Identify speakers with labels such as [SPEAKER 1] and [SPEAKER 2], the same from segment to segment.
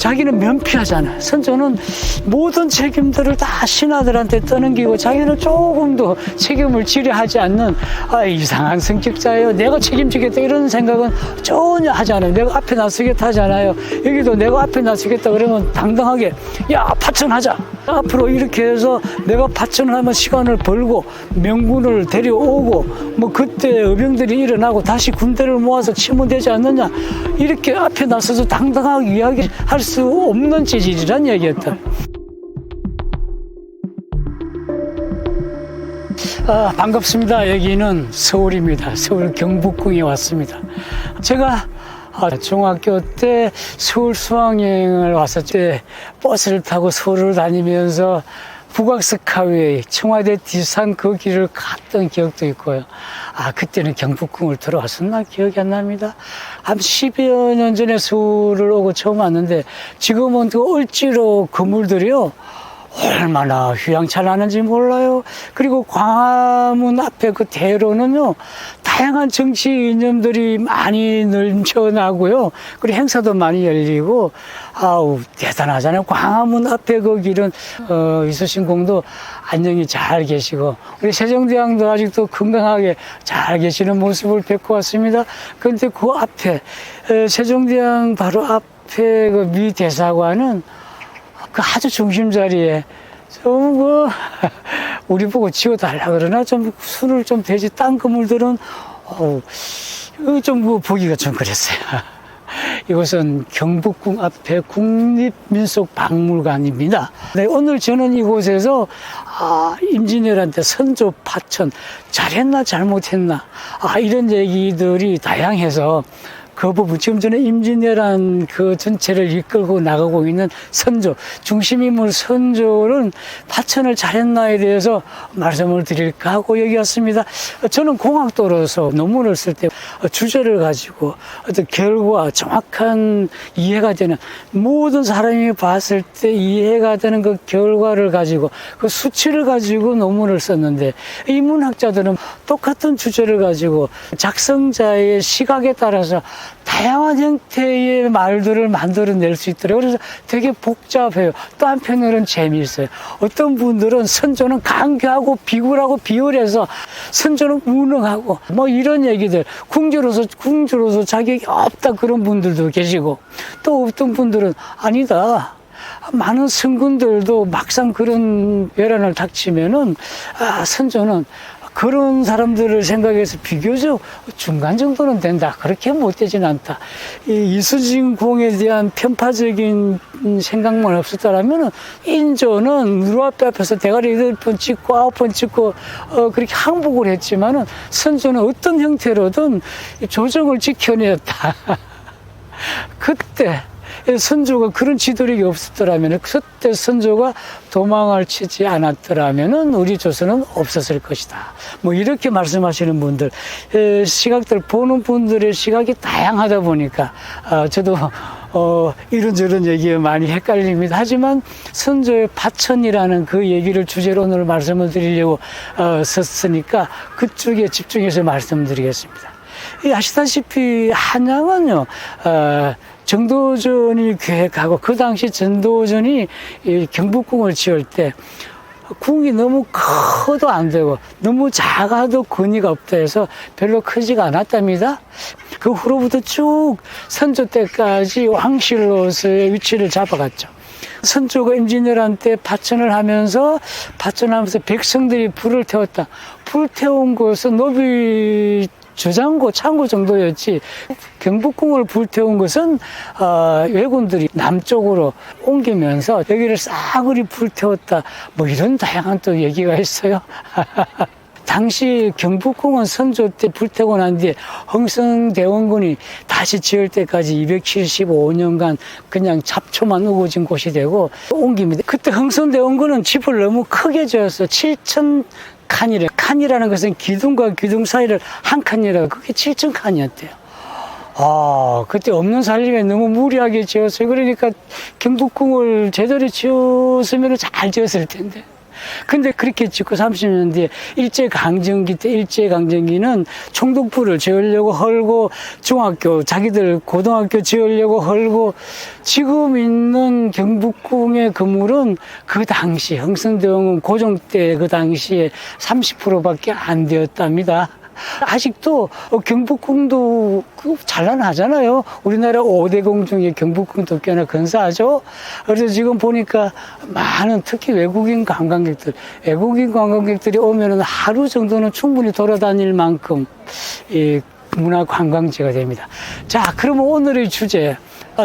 [SPEAKER 1] 자기는 면피하잖아요. 선조는 모든 책임들을 다 신하들한테 떠넘기고 자기는 조금도 책임을 지려하지 않는 이상한 성격자예요. 내가 책임지겠다 이런 생각은 전혀 하지 않아요. 내가 앞에 나서겠다 하잖아요. 여기도 내가 앞에 나서겠다 그러면 당당하게 야 파천하자. 앞으로 이렇게 해서 내가 파천을 하면 시간을 벌고 명군을 데려오고 뭐 그때 의병들이 일어나고 다시 군대를 모아서 치면 되지 않느냐. 이렇게 앞에 나서서 당당하게 이야기할 수 없는 재질이란 얘기였다. 반갑습니다. 여기는 서울입니다. 서울 경복궁에 왔습니다. 제가 중학교 때 서울 수학여행을 왔었죠. 버스를 타고 서울을 다니면서 북악스카이웨이 청와대 뒷산 그 길을 갔던 기억도 있고요. 그때는 경복궁을 들어왔었나 기억이 안 납니다. 한 10여 년 전에 서울을 오고 처음 왔는데 지금은 그 을지로 건물들이요. 얼마나 휘황찬란한지 몰라요. 그리고 광화문 앞에 그 대로는요, 다양한 정치 이념들이 많이 넘쳐나고요. 그리고 행사도 많이 열리고, 대단하잖아요. 광화문 앞에 그 길은, 이수신공도 안녕히 잘 계시고, 우리 세종대왕도 아직도 건강하게 잘 계시는 모습을 뵙고 왔습니다. 그런데 그 앞에, 세종대왕 바로 앞에 그 미 대사관은 그 아주 중심 자리에 좀 우리 보고 지워달라 그러나 좀 손을 좀 대지 딴 건물들은 좀 보기가 좀 그랬어요. 이곳은 경복궁 앞에 국립민속박물관입니다. 네, 오늘 저는 이곳에서 임진왜란때 선조 파천 잘했나 잘못했나 이런 얘기들이 다양해서 그 부분, 지금 전에 임진왜란 그 전체를 이끌고 나가고 있는 선조, 중심인물 선조는 파천을 잘했나에 대해서 말씀을 드릴까 하고 여기 왔습니다. 저는 공학도로서 논문을 쓸 때 주제를 가지고 어떤 결과, 정확한 이해가 되는, 모든 사람이 봤을 때 이해가 되는 그 결과를 가지고 그 수치를 가지고 논문을 썼는데 이 문학자들은 똑같은 주제를 가지고 작성자의 시각에 따라서 다양한 형태의 말들을 만들어낼 수 있더라고요. 그래서 되게 복잡해요. 또 한편으로는 재미있어요. 어떤 분들은 선조는 강교하고 비굴하고 비열해서 선조는 무능하고 뭐 이런 얘기들, 궁주로서 자격이 없다 그런 분들도 계시고, 또 어떤 분들은 아니다. 많은 성군들도 막상 그런 외란을 닥치면은 선조는 그런 사람들을 생각해서 비교적 중간 정도는 된다. 그렇게 못되진 않다. 이수진 공에 대한 편파적인 생각만 없었다라면 인조는 누르앞에 앞에서 대가리 8번 찍고 9번 찍고 그렇게 항복을 했지만은 선조는 어떤 형태로든 조정을 지켜냈다. 그때 선조가 그런 지도력이 없었더라면, 그때 선조가 도망을 치지 않았더라면 우리 조선은 없었을 것이다. 뭐 이렇게 말씀하시는 분들, 시각들 보는 분들의 시각이 다양하다 보니까 저도 이런저런 얘기에 많이 헷갈립니다. 하지만 선조의 파천이라는 그 얘기를 주제로 오늘 말씀을 드리려고 썼으니까 그쪽에 집중해서 말씀드리겠습니다. 아시다시피 한양은요, 정도전이 계획하고 그 당시 전도전이 경복궁을 지을 때 궁이 너무 커도 안 되고 너무 작아도 권위가 없다 해서 별로 크지가 않았답니다. 그 후로부터 쭉 선조 때까지 왕실로서의 위치를 잡아갔죠. 선조가 임진왜란 때 파천을 하면서 백성들이 불을 태웠다. 불 태운 것은 노비 저장고, 창고 정도였지 경복궁을 불태운 것은 왜군들이 남쪽으로 옮기면서 여기를 싸그리 불태웠다. 뭐 이런 다양한 또 얘기가 있어요. 당시 경복궁은 선조 때 불태고 난 뒤에 흥성대원군이 다시 지을 때까지 275년간 그냥 잡초만 우거진 곳이 되고 옮깁니다. 그때 흥성대원군은 집을 너무 크게 지었어. 7천 칸이래. 칸이라는 것은 기둥과 기둥 사이를 한 칸이라고, 그게 7천 칸이었대요. 그때 없는 살림에 너무 무리하게 지었어요. 그러니까 경복궁을 제대로 지었으면 잘 지었을 텐데. 근데 그렇게 짓고 30년 뒤에 일제강점기 때 일제강점기는 총독부를 지으려고 헐고 중학교 자기들 고등학교 지으려고 헐고 지금 있는 경복궁의 건물은 그 당시 흥선대원군 고종 때 그 당시에 30%밖에 안 되었답니다. 아직도 경복궁도 찬란하잖아요. 우리나라 5대 궁 중에 경복궁도 꽤나 근사하죠. 그래서 지금 보니까 많은 특히 외국인 관광객들이 오면은 하루 정도는 충분히 돌아다닐 만큼 이 문화 관광지가 됩니다. 자, 그러면 오늘의 주제.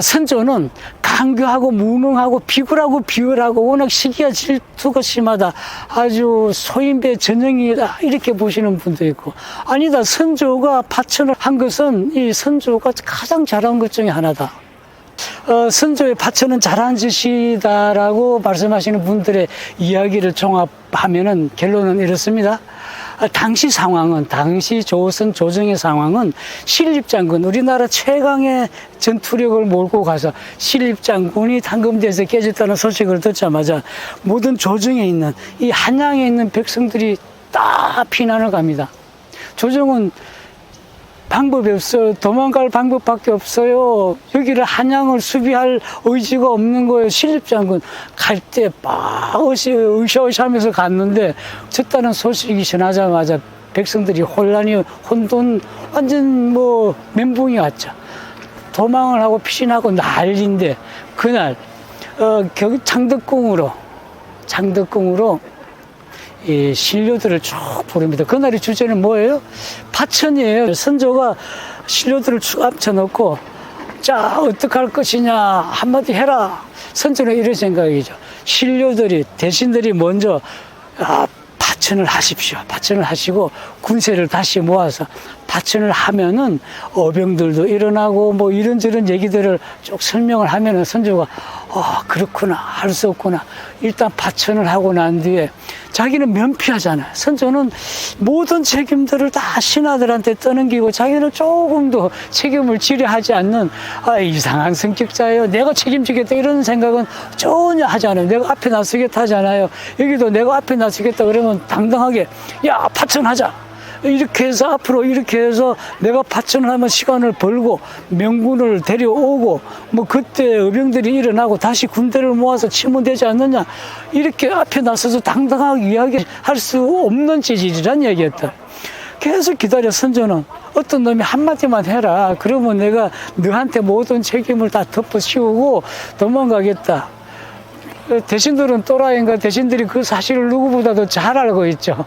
[SPEAKER 1] 선조는 강교하고 무능하고 비굴하고 비열하고 워낙 시기와 질투가 심하다. 아주 소인배 전형이다. 이렇게 보시는 분도 있고, 아니다. 선조가 파천을 한 것은 이 선조가 가장 잘한 것 중에 하나다. 선조의 파천은 잘한 짓이다라고 말씀하시는 분들의 이야기를 종합하면은 결론은 이렇습니다. 당시 상황은, 당시 조선 조정의 상황은 신립장군, 우리나라 최강의 전투력을 몰고 가서 신립장군이 당금대에서 깨졌다는 소식을 듣자마자 모든 조정에 있는, 이 한양에 있는 백성들이 다 피난을 갑니다. 조정은 방법이 없어요. 도망갈 방법밖에 없어요. 여기를 한양을 수비할 의지가 없는 거예요. 신립장군 갈 때 막 으쌰으쌰하면서 갔는데 졌다는 소식이 전하자마자 백성들이 혼돈, 완전 멘붕이 왔죠. 도망을 하고 피신하고 난리인데 그날 창덕궁으로 이 신료들을 쭉 부릅니다. 그날의 주제는 뭐예요? 파천이에요. 선조가 신료들을 쭉 합쳐놓고, 자, 어떡할 것이냐, 한마디 해라. 선조는 이런 생각이죠. 신료들이, 대신들이 먼저, 파천을 하십시오. 파천을 하시고, 군세를 다시 모아서, 파천을 하면은, 어병들도 일어나고, 이런저런 얘기들을 쭉 설명을 하면은 선조가, 그렇구나, 할 수 없구나. 일단 파천을 하고 난 뒤에, 자기는 면피하잖아요. 선조는 모든 책임들을 다 신하들한테 떠넘기고 자기는 조금도 책임을 지려하지 않는 이상한 성격자예요. 내가 책임지겠다 이런 생각은 전혀 하지 않아요. 내가 앞에 나서겠다 하잖아요. 여기도 내가 앞에 나서겠다 그러면 당당하게 야, 파천하자. 이렇게 해서 앞으로 이렇게 해서 내가 파천을 하면 시간을 벌고 명군을 데려오고 그때 의병들이 일어나고 다시 군대를 모아서 치면 되지 않느냐, 이렇게 앞에 나서서 당당하게 이야기할 수 없는 재질이란 얘기였다. 계속 기다려. 선조는 어떤 놈이 한마디만 해라. 그러면 내가 너한테 모든 책임을 다 덮어씌우고 도망가겠다. 대신들은 또라이인가, 대신들이 그 사실을 누구보다도 잘 알고 있죠.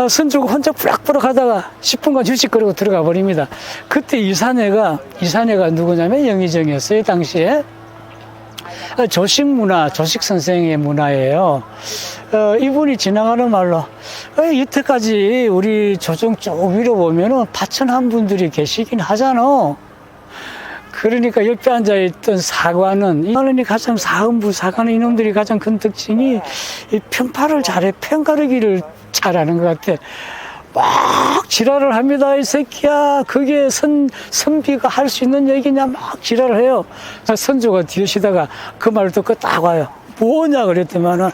[SPEAKER 1] 선조가 혼자 부락부락 하다가 10분간 휴식거리고 들어가 버립니다. 그때 이사내가 누구냐면 영의정이었어요. 당시에 조식 문화, 조식 선생의 문화예요. 이분이 지나가는 말로 이때까지 우리 조정 쪽 위로 보면은 파천한 분들이 계시긴 하잖아. 그러니까 옆에 앉아있던 사관은, 가장 사관의 이놈들이 가장 큰 특징이 이 편파를 잘해. 편가르기를 잘하는 것 같아. 막 지랄을 합니다. 이 새끼야, 그게 선비가 할 수 있는 얘기냐, 막 지랄을 해요. 선조가 뒤에 쉬다가 그 말을 듣고 딱 와요. 뭐냐 그랬더만은,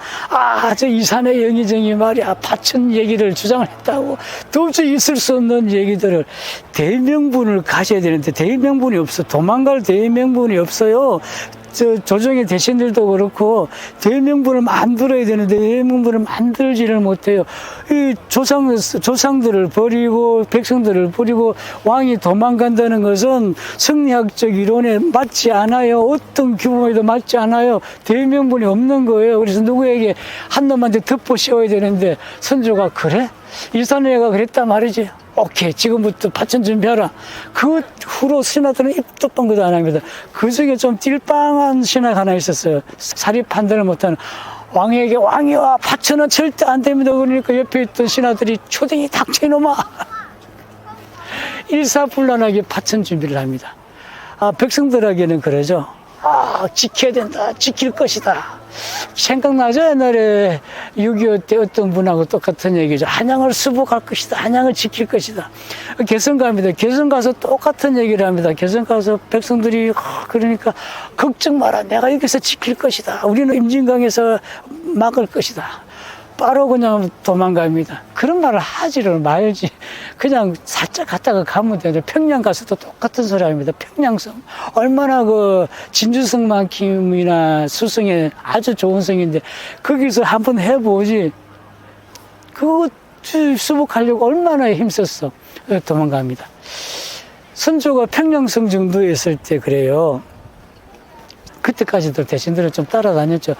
[SPEAKER 1] 저 이산의 영의정이 말이야, 파천 얘기를 주장을 했다고. 도저히 있을 수 없는 얘기들을, 대명분을 가져야 되는데 대명분이 없어. 도망갈 대명분이 없어요. 조정의 대신들도 그렇고 대명분을 만들어야 되는데 대명분을 만들지를 못해요. 이 조상들을 버리고 백성들을 버리고 왕이 도망간다는 것은 성리학적 이론에 맞지 않아요. 어떤 규모에도 맞지 않아요. 대명분이 없는 거예요. 그래서 누구에게 한 놈한테 덮어 씌워야 되는데 선조가 그래? 일산회가 그랬단 말이지. 오케이, 지금부터 파천 준비하라. 그 후로 신하들은 입도 뻥긋도 안 합니다. 그 중에 좀 띨빵한 신하가 하나 있었어요. 사립 판단을 못하는. 왕에게 왕이와 파천은 절대 안 됩니다. 그러니까 옆에 있던 신하들이 초딩이 닥쳐 이놈아. 일사불란하게 파천 준비를 합니다. 백성들에게는 그러죠. 지켜야 된다, 지킬 것이다. 생각나죠? 옛날에 6.25 때 어떤 분하고 똑같은 얘기죠. 한양을 수복할 것이다, 한양을 지킬 것이다. 개성 갑니다. 개성 가서 똑같은 얘기를 합니다. 개성 가서 백성들이 그러니까 걱정 마라, 내가 여기서 지킬 것이다, 우리는 임진강에서 막을 것이다. 바로 그냥 도망갑니다. 그런 말을 하지를 말지. 그냥 살짝 갔다가 가면 되죠. 평양 가서도 똑같은 소리 합니다. 평양성. 얼마나 그 진주성만큼이나 수성에 아주 좋은 성인데, 거기서 한번 해보지. 그거 수복하려고 얼마나 힘썼어. 도망갑니다. 선조가 평양성 정도에 있을 때 그래요. 그때까지도 대신들은 좀 따라다녔죠.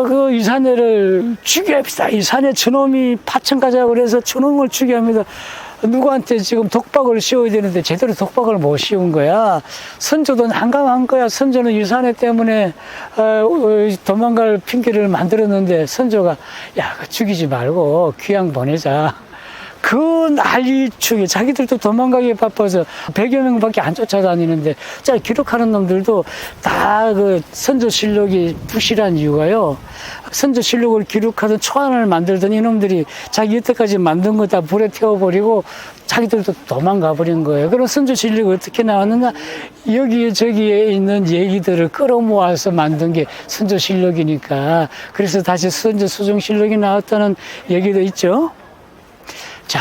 [SPEAKER 1] 그 이산해를 죽여합시다. 이산해 저놈이 파천 가자고 그래서 저놈을 죽여합니다. 누구한테 지금 독박을 씌워야 되는데 제대로 독박을 못 씌운 거야. 선조도 난감한 거야. 선조는 이산해 때문에 도망갈 핑계를 만들었는데, 선조가 야, 죽이지 말고 귀양 보내자. 그 난리 축에 자기들도 도망가기에 바빠서 100여 명밖에 안 쫓아다니는데, 자, 기록하는 놈들도 다 그 선조실록이 부실한 이유가요. 선조실록을 기록하던 초안을 만들던 이놈들이 자기 여태까지 만든 거 다 불에 태워버리고 자기들도 도망가 버린 거예요. 그럼 선조실록이 어떻게 나왔느냐? 여기에 저기에 있는 얘기들을 끌어모아서 만든 게 선조실록이니까. 그래서 다시 선조수종실록이 나왔다는 얘기도 있죠. 자,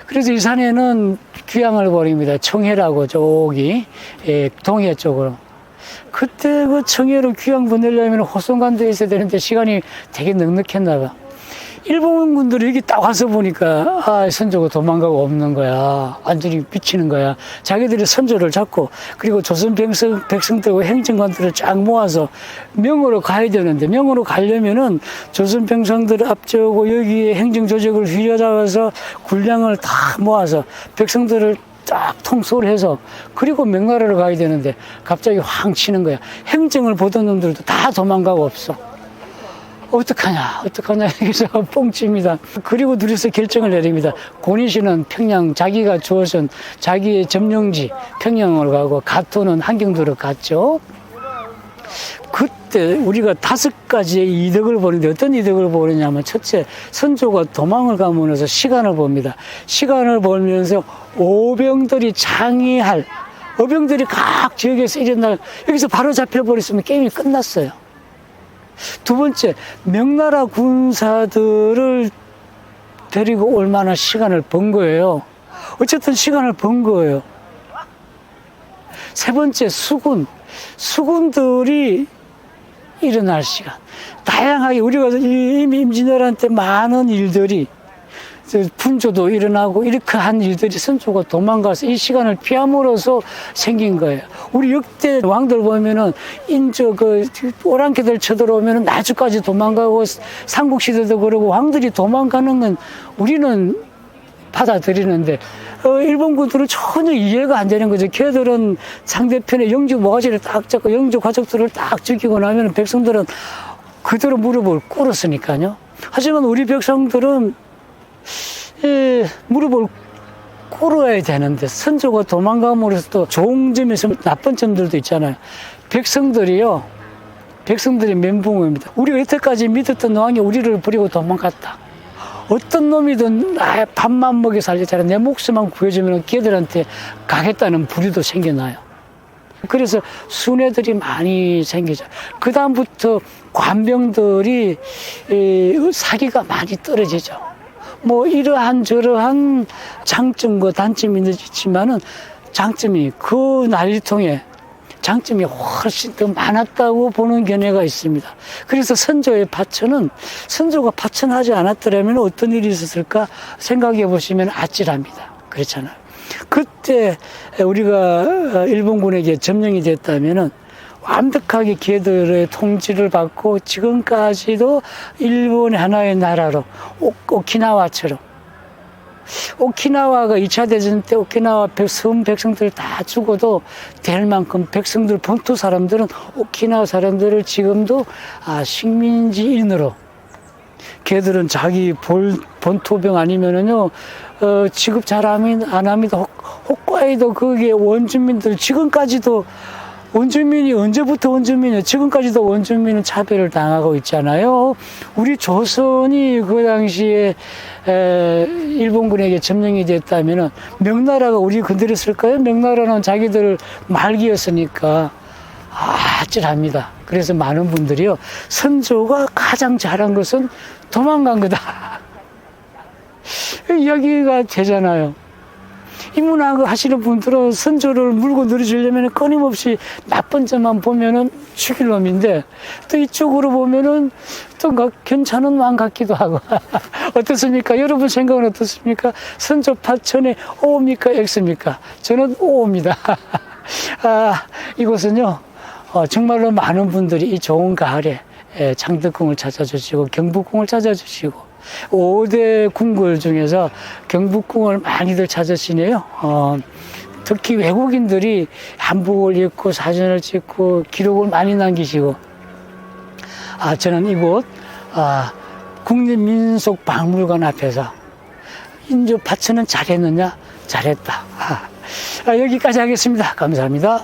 [SPEAKER 1] 그래서 이 산에는 귀향을 벌입니다. 청해라고 저기 동해 쪽으로. 그때 그 청해로 귀향 보내려면 호송간도에 있어야 되는데 시간이 되게 넉넉했나 봐. 일본군들이 여기 딱 와서 보니까 선조가 도망가고 없는 거야. 완전히 미치는 거야. 자기들이 선조를 잡고, 그리고 조선 백성들과 행정관들을 쫙 모아서 명으로 가야 되는데, 명으로 가려면은 조선 백성들을 앞세우고 여기에 행정조직을 휘어잡아서 군량을 다 모아서 백성들을 딱 통솔을 해서, 그리고 명나라로 가야 되는데 갑자기 황 치는 거야. 행정을 보던 놈들도 다 도망가고 없어. 어떡하냐 여기서 뻥칩니다. 그리고 둘이서 결정을 내립니다. 고니시는 평양, 자기가 주어진 자기의 점령지 평양으로 가고, 가토는 한경도로 갔죠. 그때 우리가 5가지의 이득을 보는데, 어떤 이득을 보느냐면, 첫째, 선조가 도망을 가면서 시간을 봅니다. 시간을 벌면서 오병들이 장의할, 어병들이 각 지역에서 일어날, 여기서 바로 잡혀버렸으면 게임이 끝났어요. 두 번째, 명나라 군사들을 데리고 올 만한 시간을 번 거예요. 어쨌든 시간을 번 거예요. 세 번째, 수군들이 일어날 시간. 다양하게 우리가 이미 임진왜란 때 많은 일들이, 분조도 일어나고 이렇게 한 일들이 선조가 도망가서 이 시간을 피함으로써 생긴 거예요. 우리 역대 왕들 보면은 오랑캐들 쳐들어오면은 나주까지 도망가고, 삼국시대도 그러고 왕들이 도망가는 건 우리는 받아들이는데, 일본군들은 전혀 이해가 안 되는 거죠. 걔들은 상대편의 영주 모가지를 딱 잡고 영주 가족들을 딱 죽이고 나면 백성들은 그대로 무릎을 꿇었으니까요. 하지만 우리 백성들은 무릎을 꿇어야 되는데, 선조가 도망감으로써 또 좋은 점이 있으면 나쁜 점들도 있잖아요. 백성들이 멘붕입니다. 우리가 이때까지 믿었던 왕이 우리를 버리고 도망갔다. 어떤 놈이든 밥만 먹여 살겠다라, 내 목숨만 구해주면 걔들한테 가겠다는 불의도 생겨나요. 그래서 순애들이 많이 생기죠. 그 다음부터 관병들이 사기가 많이 떨어지죠. 뭐 이러한 저러한 장점과 단점이 있지만은, 장점이 그 난리통에 장점이 훨씬 더 많았다고 보는 견해가 있습니다. 그래서 선조의 파천은, 선조가 파천하지 않았더라면 어떤 일이 있었을까 생각해 보시면 아찔합니다. 그렇잖아요. 그때 우리가 일본군에게 점령이 됐다면은 완벽하게 걔들의 통치를 받고, 지금까지도 일본의 하나의 나라로, 오키나와처럼, 오키나와가 2차 대전 때 오키나와 섬 백성들 다 죽어도 될 만큼 백성들, 본토 사람들은 오키나와 사람들을 지금도 식민지인으로, 걔들은 자기 본토병 아니면은요, 취급 잘 안 합니다. 홋카이도 거기에 원주민들 지금까지도 원주민이 언제부터 원주민이에요? 지금까지도 원주민은 차별을 당하고 있잖아요. 우리 조선이 그 당시에 일본군에게 점령이 됐다면은 명나라가 우리 건드렸을까요? 명나라는 자기들 말기였으니까 아찔합니다. 그래서 많은 분들이요, 선조가 가장 잘한 것은 도망간 거다. 이야기가 되잖아요. 인문학 하시는 분들은 선조를 물고 늘어지려면 끊임없이 나쁜 점만 보면은 죽일 놈인데, 또 이쪽으로 보면은 또 괜찮은 왕 같기도 하고. 어떻습니까? 여러분 생각은 어떻습니까? 선조 파천에 O입니까? X입니까? 저는 O입니다. 이곳은요, 정말로 많은 분들이 이 좋은 가을에 창덕궁을 찾아주시고 경복궁을 찾아주시고 5대 궁궐 중에서 경복궁을 많이들 찾으시네요. 특히 외국인들이 한복을 입고 사진을 찍고 기록을 많이 남기시고, 저는 이곳 국립민속박물관 앞에서 인조 파천은 잘했느냐? 잘했다. 여기까지 하겠습니다. 감사합니다.